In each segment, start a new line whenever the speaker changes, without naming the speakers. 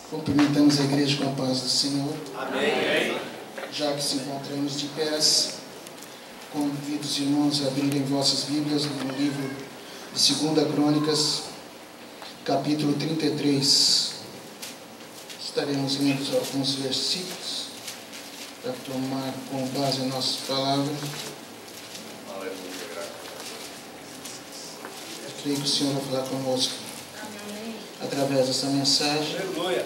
Cumprimentamos a igreja com a paz do Senhor.
Amém.
Já que se encontramos de pés, convido os irmãos a abrirem vossas Bíblias no livro de 2 Crônicas, capítulo 33. Estaremos lendo alguns versículos para tomar com base a nossa palavra. Eu creio que o Senhor vai falar conosco através dessa mensagem.
Aleluia.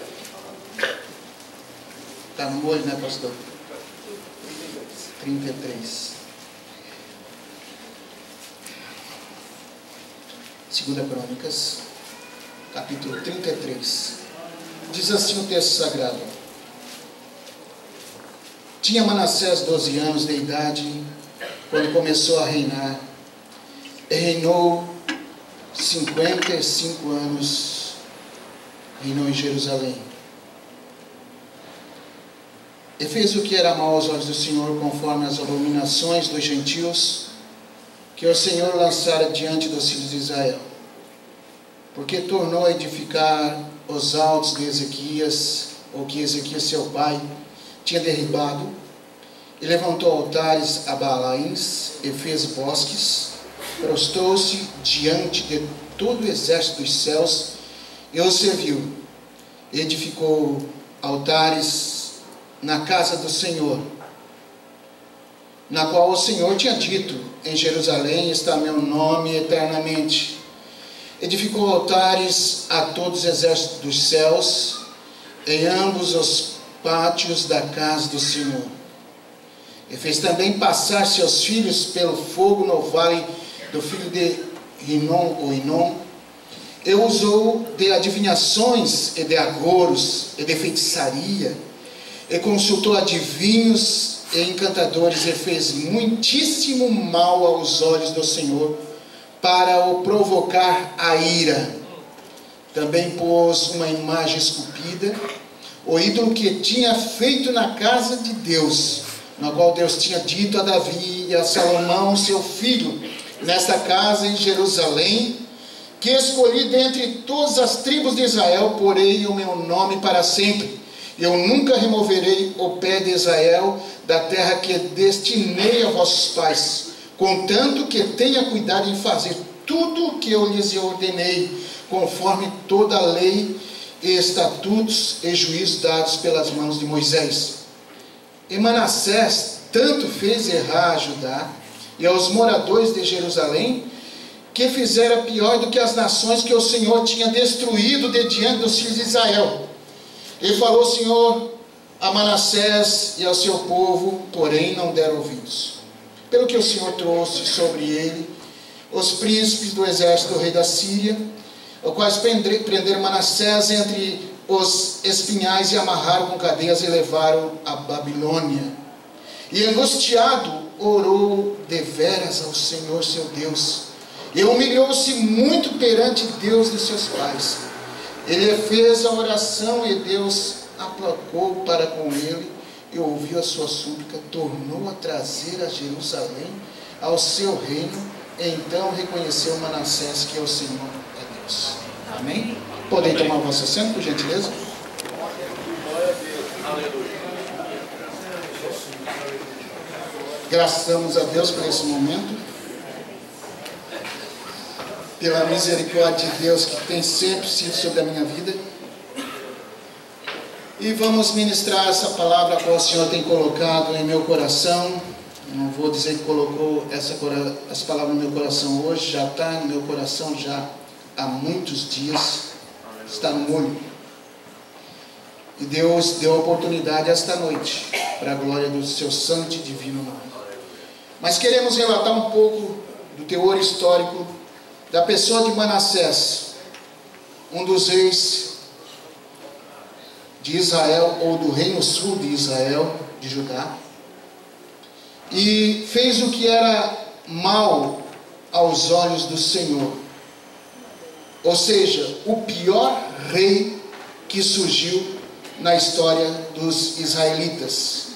Está no molho, né, pastor? 33. 2 Crônicas, capítulo 33. Diz assim o texto sagrado: Tinha Manassés 12 anos de idade quando começou a reinar, e reinou 55 anos, reinou em Jerusalém. E fez o que era mau aos olhos do Senhor, conforme as abominações dos gentios, que o Senhor lançara diante dos filhos de Israel. Porque tornou a edificar os altos de Ezequias, ou que Ezequias seu pai tinha derribado, e levantou altares a Baalaíns, e fez bosques, prostrou-se diante de todo o exército dos céus, e os serviu. Edificou altares na casa do Senhor, na qual o Senhor tinha dito: em Jerusalém está meu nome eternamente. Edificou altares a todos os exércitos dos céus, em ambos os pátios da casa do Senhor. E fez também passar seus filhos pelo fogo no vale do filho de Rinom, ou Inom, e usou de adivinhações e de agouros e de feitiçaria, e consultou adivinhos e encantadores, e fez muitíssimo mal aos olhos do Senhor, para o provocar a ira. Também pôs uma imagem esculpida, o ídolo que tinha feito na casa de Deus, na qual Deus tinha dito a Davi e a Salomão seu filho: nesta casa em Jerusalém, que escolhi dentre todas as tribos de Israel, porei o meu nome para sempre. Eu nunca removerei o pé de Israel da terra que destinei a vossos pais, contanto que tenha cuidado em fazer tudo o que eu lhes ordenei, conforme toda a lei e estatutos e juízos dados pelas mãos de Moisés. E Manassés tanto fez errar a Judá e aos moradores de Jerusalém, que fizera pior do que as nações que o Senhor tinha destruído de diante dos filhos de Israel. E falou o Senhor a Manassés e ao seu povo, porém não deram ouvidos. Pelo que o Senhor trouxe sobre ele os príncipes do exército do rei da Síria, os quais prenderam Manassés entre os espinhais e amarraram com cadeias e levaram a Babilônia. E angustiado orou deveras ao Senhor seu Deus, e humilhou-se muito perante Deus de seus pais. Ele fez a oração e Deus aplacou para com ele e ouviu a sua súplica, tornou a trazer a Jerusalém ao seu reino, e então reconheceu Manassés que o Senhor é Deus. Amém? Podem tomar o vosso assento, por gentileza? Graças a Deus por esse momento, pela misericórdia de Deus que tem sempre sido sobre a minha vida. E vamos ministrar essa palavra que o Senhor tem colocado em meu coração. Não vou dizer que colocou essa palavra no meu coração hoje, já está no meu coração já há muitos dias, está no molho. E Deus deu a oportunidade esta noite, para a glória do seu santo e divino nome. Mas queremos relatar um pouco do teor histórico da pessoa de Manassés, um dos reis de Israel, ou do reino sul de Israel, de Judá, e fez o que era mal aos olhos do Senhor, ou seja, o pior rei que surgiu na história dos israelitas.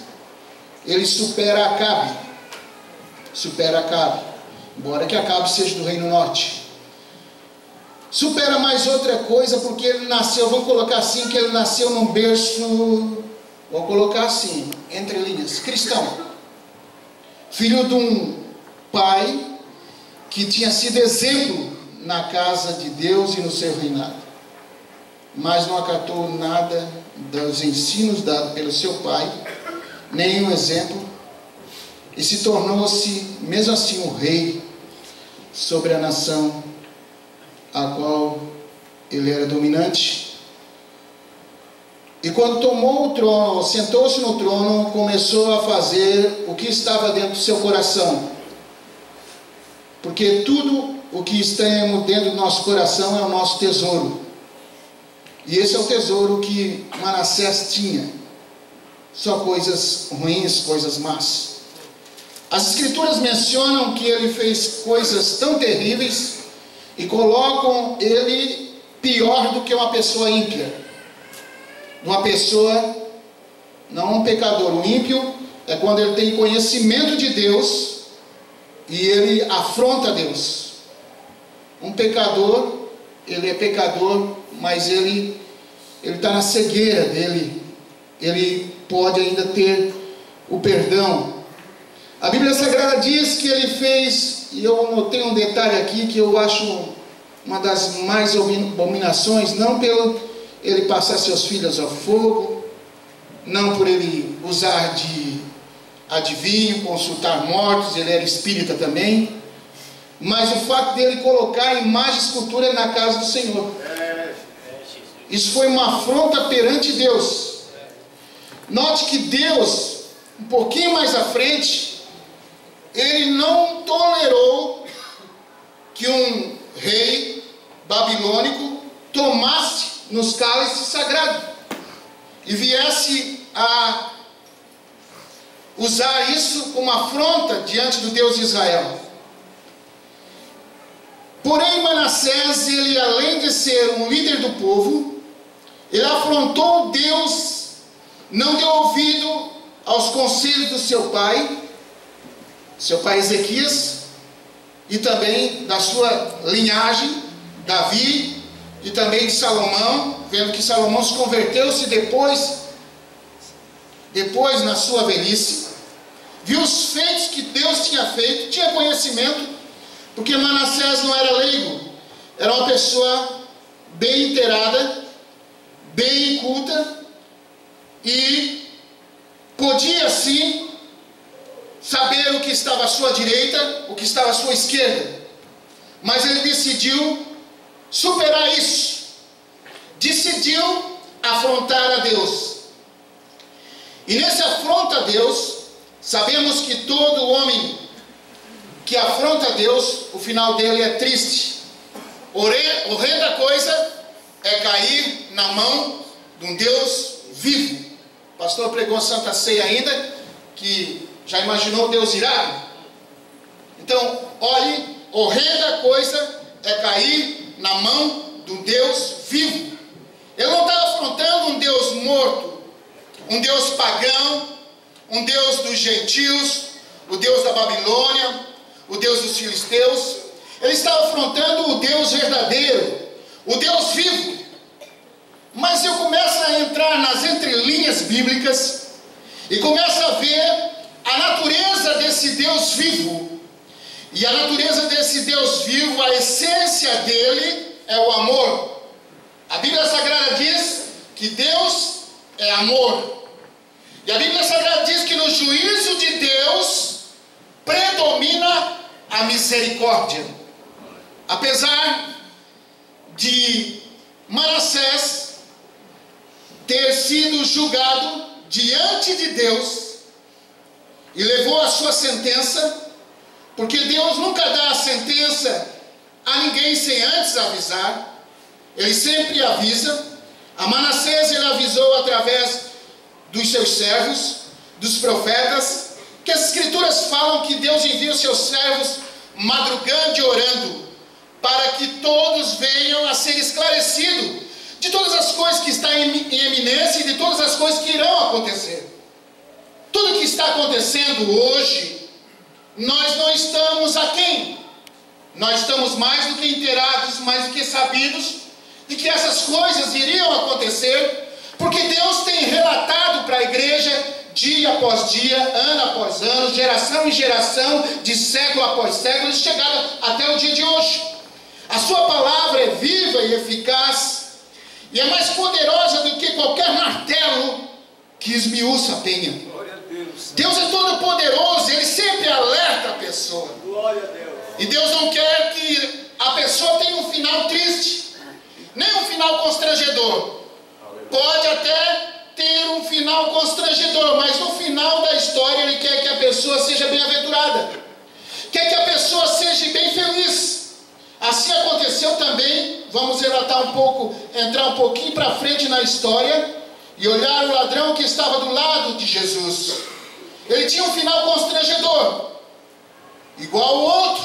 Ele supera Acabe, embora que Acabe seja do reino norte. supera mais outra coisa, porque ele nasceu, vamos colocar assim, que ele nasceu num berço, vamos colocar assim, entre linhas, cristão. Filho de um pai que tinha sido exemplo na casa de Deus e no seu reinado, mas não acatou nada dos ensinos dados pelo seu pai, nenhum exemplo, e se tornou-se, mesmo assim, o rei sobre a nação a qual ele era dominante. E quando tomou o trono, sentou-se no trono, começou a fazer o que estava dentro do seu coração, porque tudo o que está dentro do nosso coração é o nosso tesouro, e esse é o tesouro que Manassés tinha, só coisas ruins, coisas más. As escrituras mencionam que ele fez coisas tão terríveis e colocam ele pior do que uma pessoa ímpia, uma pessoa, não um pecador. O ímpio é quando ele tem conhecimento de Deus e ele afronta Deus. Um pecador, ele é pecador, mas ele está na cegueira dele, ele pode ainda ter o perdão. A Bíblia Sagrada diz que ele fez, e eu notei um detalhe aqui que eu acho uma das mais abominações, não pelo ele passar seus filhos ao fogo, não por ele usar de adivinho, consultar mortos, ele era espírita também, mas o fato dele colocar imagem e escultura na casa do Senhor. Isso foi uma afronta perante Deus. Note que Deus, um pouquinho mais à frente, ele não tolerou que um rei babilônico tomasse nos cálices sagrados e viesse a usar isso como afronta diante do Deus de Israel. Porém, Manassés, ele, além de ser um líder do povo, ele afrontou Deus, não deu ouvido aos conselhos do seu pai Ezequias, e também da sua linhagem, Davi, e também de Salomão, vendo que Salomão se converteu-se depois na sua velhice, viu os feitos que Deus tinha feito, tinha conhecimento, porque Manassés não era leigo, era uma pessoa bem inteirada, bem culta, e podia sim saber o que estava à sua direita, o que estava à sua esquerda, mas ele decidiu superar isso, decidiu afrontar a Deus. E nesse afronta a Deus, sabemos que todo homem que afronta a Deus, o final dele é triste. Horrenda coisa é cair na mão de um Deus vivo. O pastor pregou Santa Ceia ainda, que já imaginou Deus irado? Então, olhe, horrenda coisa é cair na mão de um Deus vivo. Ele não está afrontando um Deus morto, um Deus pagão, um Deus dos gentios, o Deus da Babilônia, o Deus dos filisteus. Ele está afrontando o Deus verdadeiro, o Deus vivo. Mas eu começo a entrar nas entrelinhas bíblicas e começo a ver a natureza desse Deus vivo. E a natureza desse Deus vivo, a essência dele é o amor. A Bíblia Sagrada diz que Deus é amor. E a Bíblia Sagrada diz que no juízo de Deus predomina a misericórdia. Apesar de Manassés ter sido julgado diante de Deus e levou a sua sentença, porque Deus nunca dá a sentença a ninguém sem antes avisar. Ele sempre avisa. A Manassés ele avisou através dos seus servos, dos profetas, que as escrituras falam que Deus envia os seus servos madrugando e orando, para que todos venham a ser esclarecidos de todas as coisas que estão em eminência e de todas as coisas que irão acontecer. Tudo que está acontecendo hoje, nós não estamos aquém. nós estamos mais do que inteirados, mais do que sabidos, de que essas coisas iriam acontecer, porque Deus tem relatado para a igreja, dia após dia, ano após ano, geração em geração, de século após século, e chegado até o dia de hoje. A sua palavra é viva e eficaz, e é mais poderosa do que qualquer martelo que esmiuça a penha. Deus é todo poderoso, Ele sempre alerta a pessoa. E Deus não quer que a pessoa tenha um final triste, nem um final constrangedor. Pode até ter um final constrangedor, mas no final da história Ele quer que a pessoa seja bem-aventurada, quer que a pessoa seja bem feliz. Assim aconteceu também. Vamos relatar um pouco, entrar um pouquinho para frente na história e olhar o ladrão que estava do lado de Jesus. Ele tinha um final constrangedor, igual o outro,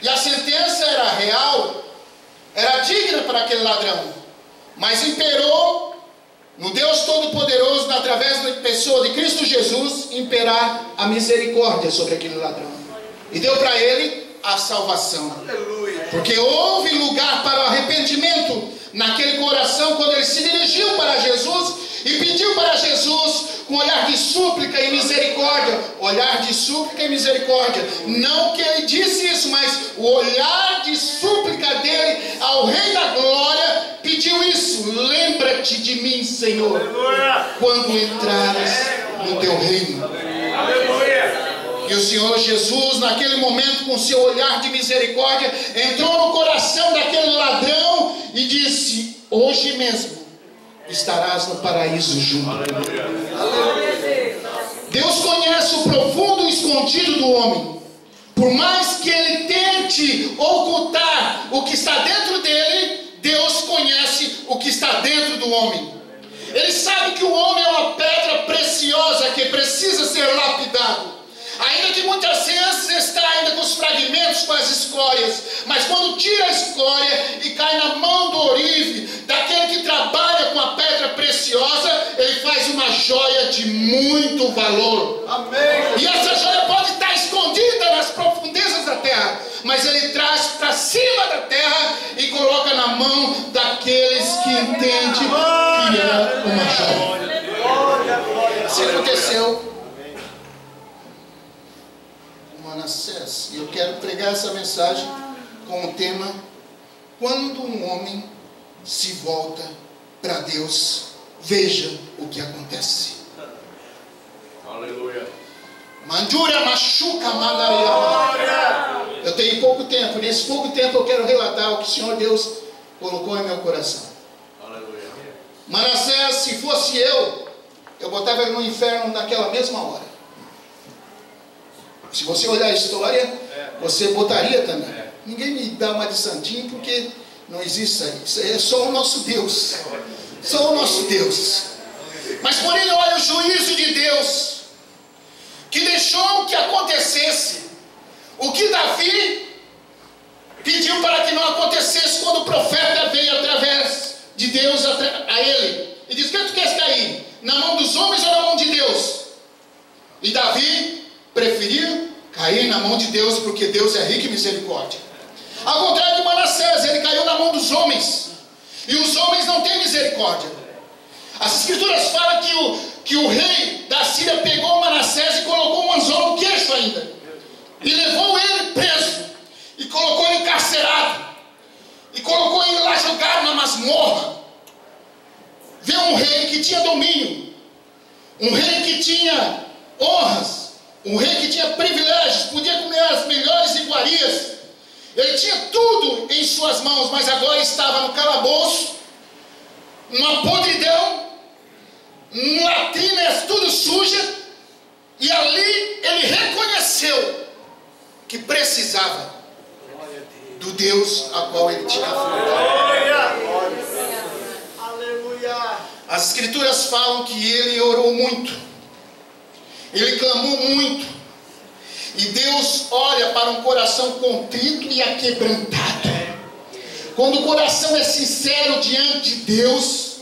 e a sentença era real, era digna para aquele ladrão, mas imperou no Deus Todo-Poderoso, através da pessoa de Cristo Jesus, imperar a misericórdia sobre aquele ladrão, e deu para ele a salvação. Aleluia. Porque houve lugar para o arrependimento naquele coração, quando ele se dirigiu para Jesus e pediu para Jesus com olhar de súplica e misericórdia. Olhar de súplica e misericórdia, não que ele disse isso, mas o olhar de súplica dele ao Rei da Glória pediu isso: lembra-te de mim, Senhor, quando entrares no teu reino. Aleluia. E o Senhor Jesus, naquele momento, com seu olhar de misericórdia, entrou no coração daquele ladrão e disse: hoje mesmo estarás no paraíso junto. Aleluia. Deus conhece o profundo escondido do homem. Por mais que ele tente ocultar o que está dentro dele, Deus conhece o que está dentro do homem. Ele sabe que o homem é uma pedra preciosa que precisa ser lapidado. Ainda que muitas vezes está ainda com os fragmentos, com as escórias, mas quando tira a escória e cai na mão do orive, daquele que trabalha com a pedra preciosa, ele faz uma joia de muito valor. Amém. E essa joia pode estar escondida nas profundezas da terra, mas ele traz para cima da terra e coloca na mão daqueles que entendem que é uma joia. Assim aconteceu Manassés. E eu quero pregar essa mensagem com o tema: quando um homem se volta para Deus, veja o que acontece. Aleluia. Mandura machuca mandaria. Eu tenho pouco tempo, nesse pouco tempo eu quero relatar o que o Senhor Deus colocou em meu coração. Aleluia. Manassés, se fosse eu botava ele no inferno naquela mesma hora. Se você olhar a história, você botaria também. Ninguém me dá uma de santinho, porque não existe isso aí. Isso aí é só o nosso Deus. Só o nosso Deus. Mas porém, olha o juízo de Deus, que deixou que acontecesse o que Davi pediu para que não acontecesse quando o profeta veio através de Deus a ele. E diz: que tu queres cair? Na mão dos homens ou na mão de Deus? E Davi preferiu cair na mão de Deus, porque Deus é rico em misericórdia. Ao contrário de Manassés, ele caiu na mão dos homens, e os homens não têm misericórdia. As escrituras falam que o rei da Síria pegou Manassés e colocou um anzol no queixo ainda, e levou ele preso, e colocou ele encarcerado, e colocou ele lá jogado na masmorra. Vê um rei que tinha domínio, um rei que tinha honras, um rei que tinha privilégios, podia comer as melhores iguarias, ele tinha tudo em suas mãos, mas agora estava no calabouço, numa podridão, numa latrina tudo suja, e ali ele reconheceu que precisava do Deus a qual ele tinha afrontado. As escrituras falam que ele orou muito, ele clamou muito, e Deus olha para um coração contrito e aquebrantado. Quando o coração é sincero diante de Deus,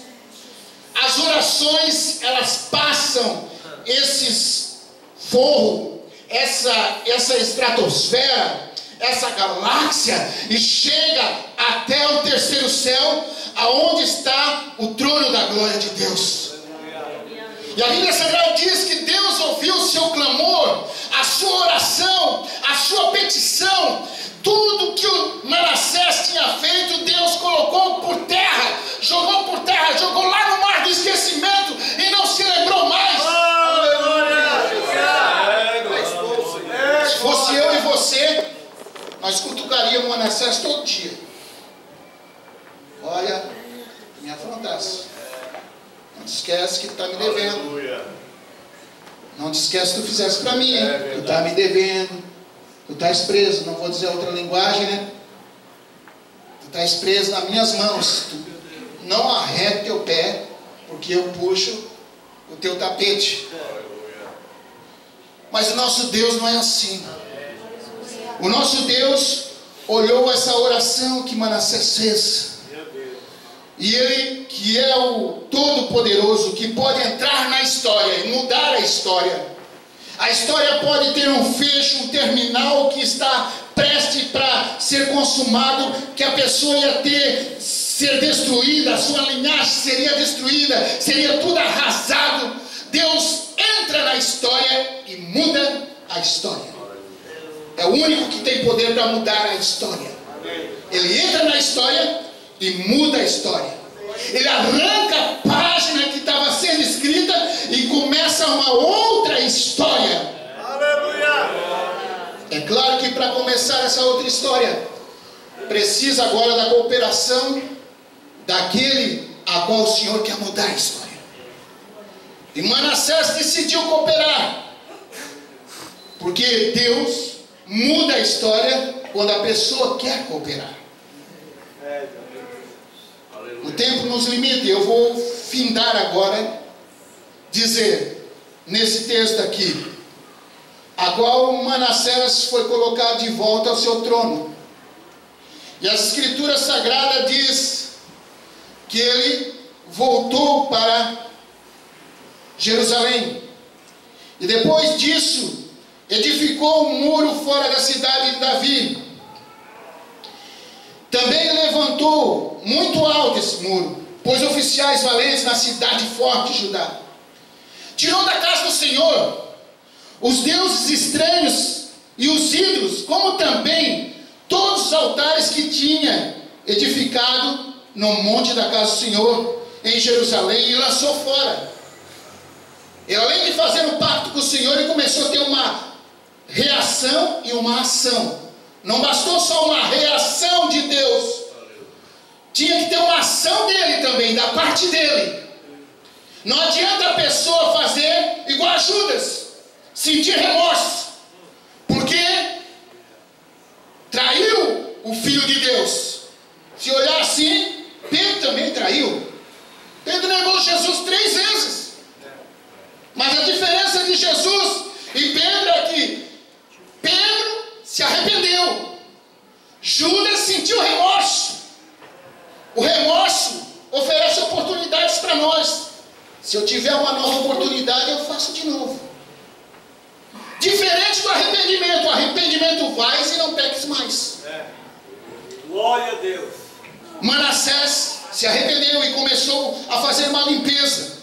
as orações, elas passam esses forros, essa estratosfera, essa galáxia e chega até o terceiro céu, aonde está o trono da glória de Deus. E a Bíblia Sagrada diz que Deus ouviu o seu clamor, a sua oração, a sua petição. Tudo que o Manassés tinha feito, Deus colocou por terra, jogou lá no mar do esquecimento e não se lembrou mais. Se fosse eu e você, nós cutucaríamos o Manassés todo dia. Olha, me afrontasse. Não te esquece que tu está me devendo. Não te esquece que tu fizesse para mim. Tu está me devendo. Tu estás preso. Não vou dizer outra linguagem, né? Tu estás preso nas minhas mãos. Tu não arreta teu pé, porque eu puxo o teu tapete. Mas o nosso Deus não é assim. O nosso Deus olhou essa oração que Manassés fez. E Ele, que é o Todo-Poderoso, que pode entrar na história e mudar a história. A história pode ter um fecho, um terminal que está prestes para ser consumado, que a pessoa ia ser destruída, a sua linhagem seria destruída, seria tudo arrasado. Deus entra na história e muda a história. É o único que tem poder para mudar a história. Ele entra na história e muda a história. Ele arranca a página que estava sendo escrita e começa uma outra história. É claro que para começar essa outra história, precisa agora da cooperação daquele a qual o Senhor quer mudar a história. E Manassés decidiu cooperar, porque Deus muda a história quando a pessoa quer cooperar. O tempo nos limita, eu vou findar agora, dizer, nesse texto aqui, a qual Manassés foi colocado de volta ao seu trono. E as Escrituras Sagradas diz que ele voltou para Jerusalém. E depois disso, edificou um muro fora da cidade de Davi. Também levantou muito alto esse muro, pôs oficiais valentes na cidade forte de Judá. Tirou da casa do Senhor os deuses estranhos e os ídolos, como também todos os altares que tinha edificado no monte da casa do Senhor, em Jerusalém, e lançou fora. E além de fazer um pacto com o Senhor, ele começou a ter uma reação e uma ação. Não bastou só uma reação de Deus, tinha que ter uma ação dele também, da parte dele. Não adianta a pessoa fazer igual a Judas, sentir remorso, porque traiu o Filho de Deus. Se olhar assim, Pedro também traiu. Pedro negou Jesus 3 vezes. Mas a diferença de Jesus e Pedro é que Pedro se arrependeu, Judas sentiu remorso. O remorso oferece oportunidades para nós. Se eu tiver uma nova oportunidade, eu faço de novo. Diferente do arrependimento. O arrependimento vai e não peques mais.
Glória a Deus.
Manassés se arrependeu e começou a fazer uma limpeza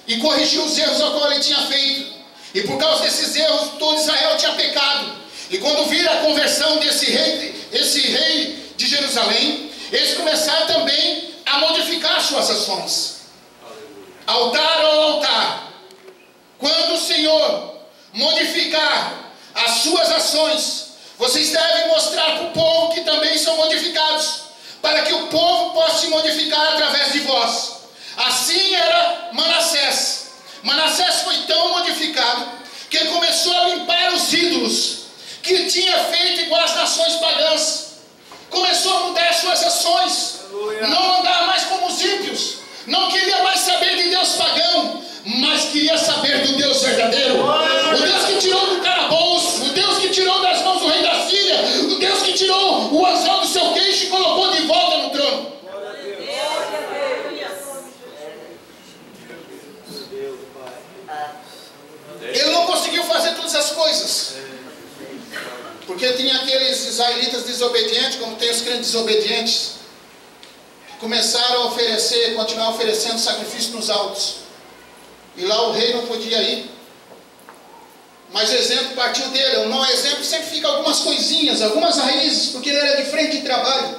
e corrigiu os erros a qual ele tinha feito. E por causa desses erros, todo Israel tinha pecado. E quando viram a conversão desse rei de Jerusalém, eles começaram também a modificar suas ações. Altar ao altar. Quando o Senhor modificar as suas ações, vocês devem mostrar para o povo que também são modificados, para que o povo possa se modificar através de vós. Assim era Manassés. Manassés foi tão modificado que ele começou a limpar os ídolos que tinha feito igual as nações pagãs. Começou a mudar as suas ações. Não andar mais como os ímpios. Não queria mais saber de Deus pagão, mas queria saber do Deus verdadeiro. O Deus que tirou do calabouço, o Deus que tirou das mãos do rei da Síria, o Deus que tirou o anzol do seu queixo e colocou de volta no trono. Ele não conseguiu fazer todas as coisas, porque tinha aqueles israelitas desobedientes, como tem os crentes desobedientes, começaram a oferecer, continuar oferecendo sacrifício nos altos. E lá o rei não podia ir. Mas o exemplo partiu dele. O mau exemplo sempre fica algumas coisinhas, algumas raízes, porque ele era de frente de trabalho.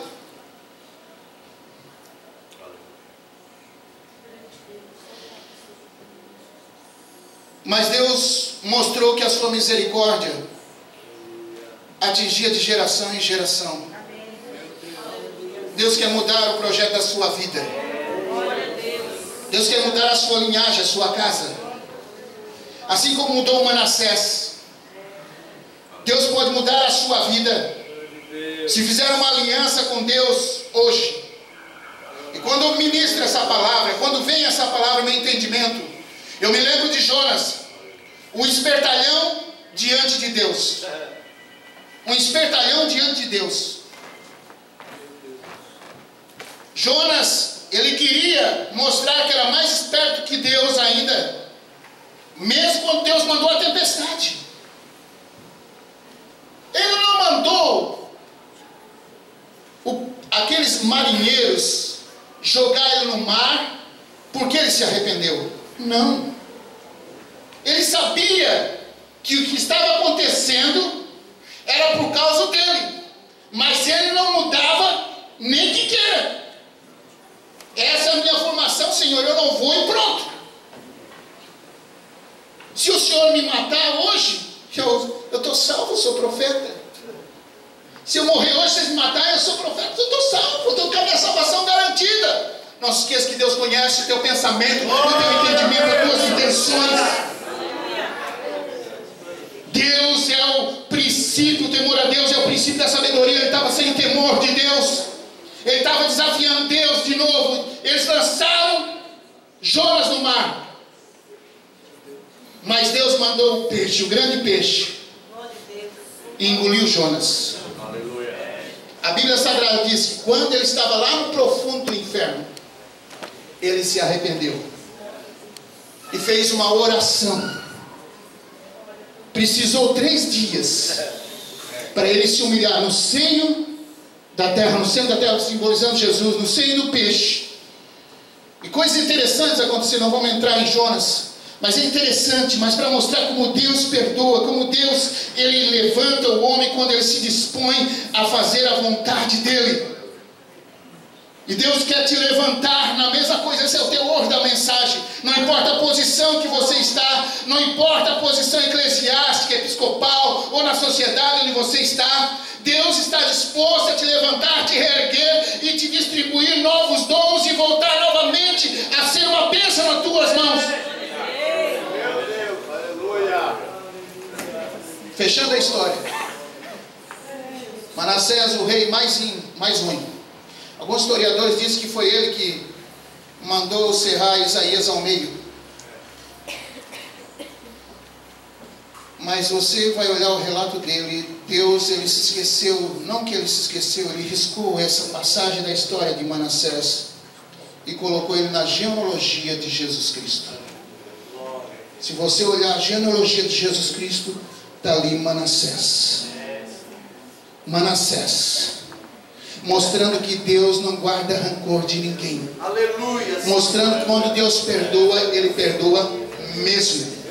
Mas Deus mostrou que a sua misericórdia atingia de geração em geração. Deus quer mudar o projeto da sua vida. Deus quer mudar a sua linhagem, a sua casa. Assim como mudou Manassés, Deus pode mudar a sua vida. Se fizer uma aliança com Deus hoje. E quando eu ministro essa palavra, quando vem essa palavra no meu entendimento, eu me lembro de Jonas, um espertalhão diante de Deus. Um espertalhão diante de Deus. Jonas, ele queria mostrar que era mais esperto que Deus ainda, mesmo quando Deus mandou a tempestade. Ele não mandou aqueles marinheiros jogar ele no mar porque ele se arrependeu. Não. Ele sabia que o que estava acontecendo era por causa dele, mas ele não mudava nem que queira. Essa é a minha formação, Senhor, eu não vou e pronto. Se o Senhor me matar hoje, eu estou salvo, eu sou profeta. Se eu morrer hoje, vocês me matarem, eu sou profeta, eu estou salvo, eu estou com a minha salvação garantida. Não se esqueça que Deus conhece o teu pensamento, o teu entendimento, as tuas intenções. Deus é o princípio, o temor a Deus é o princípio da sabedoria. Ele estava sem temor de Deus. Ele estava desafiando Deus de novo. Eles lançaram Jonas no mar. Mas Deus mandou o peixe, o grande peixe, e engoliu Jonas. A Bíblia Sagrada diz que quando ele estava lá no profundo do inferno, ele se arrependeu e fez uma oração. Precisou 3 dias para ele se humilhar no seio da terra, no seio da terra simbolizando Jesus, no seio do peixe. E coisas interessantes aconteceram, não vamos entrar em Jonas, mas é interessante, mas para mostrar como Deus perdoa, como Deus, ele levanta o homem quando ele se dispõe a fazer a vontade dele. E Deus quer te levantar na mesma coisa, esse é o teor da mensagem. Não importa a posição que você está, não importa a posição eclesiástica, episcopal ou na sociedade onde você está, Deus está disposto a te levantar, te reerguer e te distribuir novos dons e voltar novamente a ser uma bênção nas tuas mãos.
Meu Deus, aleluia.
Fechando a história, Manassés, o rei mais ruim. Alguns historiadores dizem que foi ele que mandou serrar Isaías ao meio. Mas você vai olhar o relato dele, Deus, ele se esqueceu, não que ele se esqueceu, ele riscou essa passagem da história de Manassés e colocou ele na genealogia de Jesus Cristo. Se você olhar a genealogia de Jesus Cristo, está ali Manassés. Manassés. Mostrando que Deus não guarda rancor de ninguém.
Aleluia.
Mostrando que quando Deus perdoa, ele perdoa mesmo.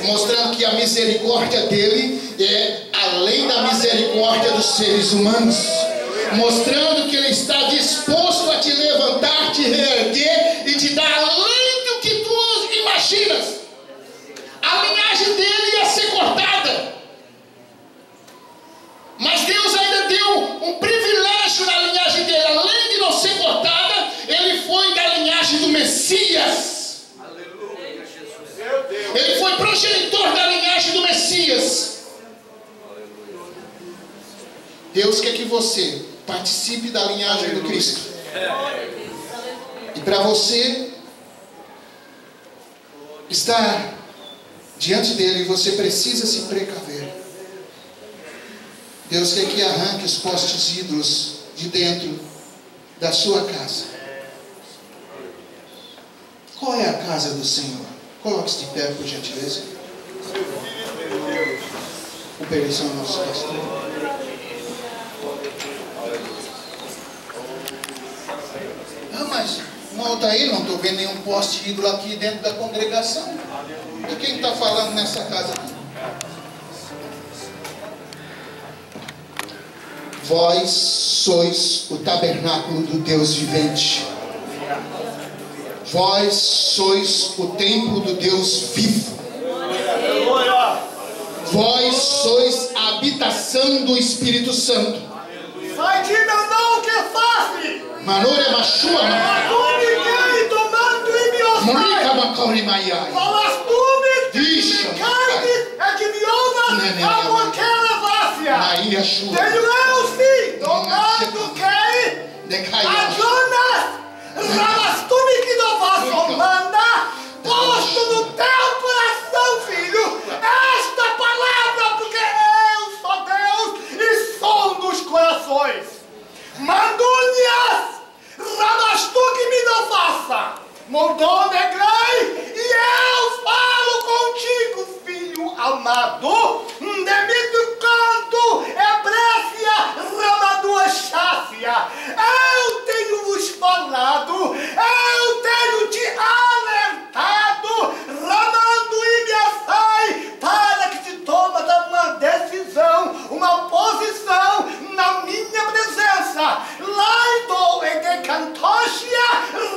Mostrando que a misericórdia dele é além da misericórdia dos seres humanos. Mostrando que ele está disposto a te levantar, te reerguer e te dar além do que tu imaginas. A linhagem dele ia ser cortada, mas Deus ainda deu um privilégio na linhagem dele. Além de não ser cortada, ele foi da linhagem do Messias.
Aleluia, Jesus. Meu Deus.
Ele foi progenitor da linhagem do Messias. Deus quer que você participe da linhagem do Cristo. E para você estar diante dele, você precisa se precaver. Deus quer que arranque os postes ídolos de dentro da sua casa. Qual é a casa do Senhor? Coloque-se de pé, por gentileza. Com permissão do nosso pastor. Volta aí, não estou vendo nenhum poste ídolo aqui dentro da congregação. E quem está falando nessa casa aqui? Vós sois o tabernáculo do Deus vivente. Vós sois o templo do Deus vivo. Vós sois a habitação do Espírito Santo.
Sai de meu não que faço.
Manore machua. Monica macori maiai.
Falas tu me carne é que me ouve a boqueira vazia.
Na Yeshua.
Tenho eu sim, tomando quem? A Jonas. Falas tu me que não vas manda. Posto no teu coração, filho, esta palavra, porque eu sou Deus e som dos corações. Mandúnias, ramastu que me não faça, moldou negrei, e eu falo contigo, filho amado, demito canto, ebrécia, ramadu chácia. Eu tenho vos falado, eu tenho te alertado, ramando e me assai, para que te tomas uma decisão, uma posição na minha presença. Lá estou em decantosia,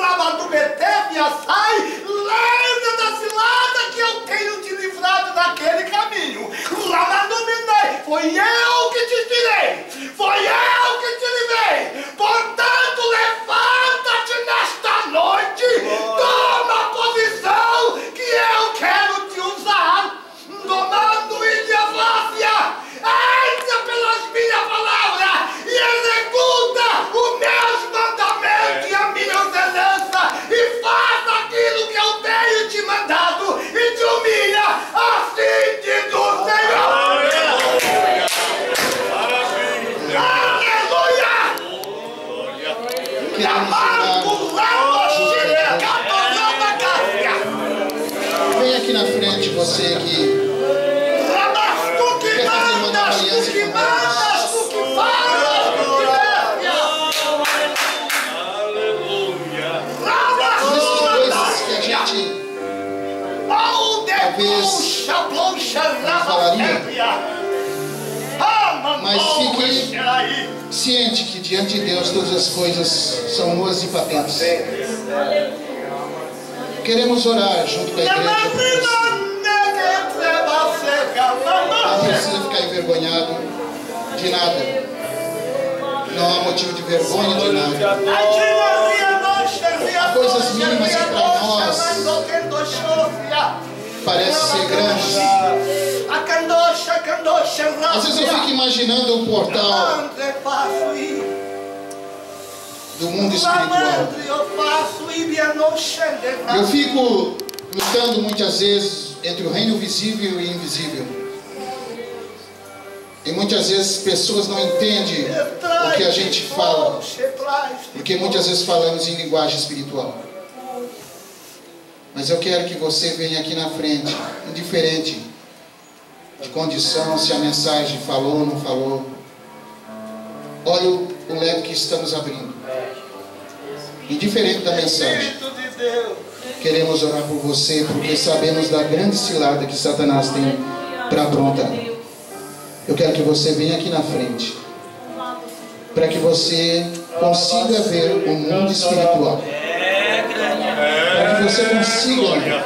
ramando beté me assai, lembra da cilada que eu tenho te livrado daquele caminho. Ramando me foi eu que te tirei, foi eu que te livrei. Portanto, levanta-te nesta noite, toma a posição que eu quero te usar. Domando e de avlácia, entra pelas minhas palavras e executa os meus mandamentos e a minha ordenança e faz aquilo que eu tenho te mandado e te humilha, assim diz o Senhor.
Vem aqui na frente, você que quer fazer uma aliança com Deus. Existem coisas que a gente talvez não falaria, mas fique ciente que diante de Deus todas as coisas são nuas e patentes. Queremos orar junto com a igreja por você. Não precisa ficar envergonhado de nada. Não há motivo de vergonha de nada. Há coisas mínimas que para nós parece ser grande. Às vezes eu fico imaginando o portal do mundo espiritual. Eu fico lutando muitas vezes entre o reino visível e invisível. E muitas vezes pessoas não entendem o que a gente fala, porque muitas vezes falamos em linguagem espiritual. Mas eu quero que você venha aqui na frente, indiferente de condição, se a mensagem falou ou não falou. Olha o leque que estamos abrindo. Indiferente da mensagem. Queremos orar por você, porque sabemos da grande cilada que Satanás tem para aprontar. Eu quero que você venha aqui na frente, para que você consiga ver o mundo espiritual, para que você consiga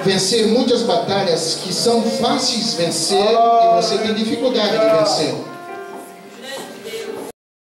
vencer muitas batalhas que são fáceis de vencer e você tem dificuldade de vencer.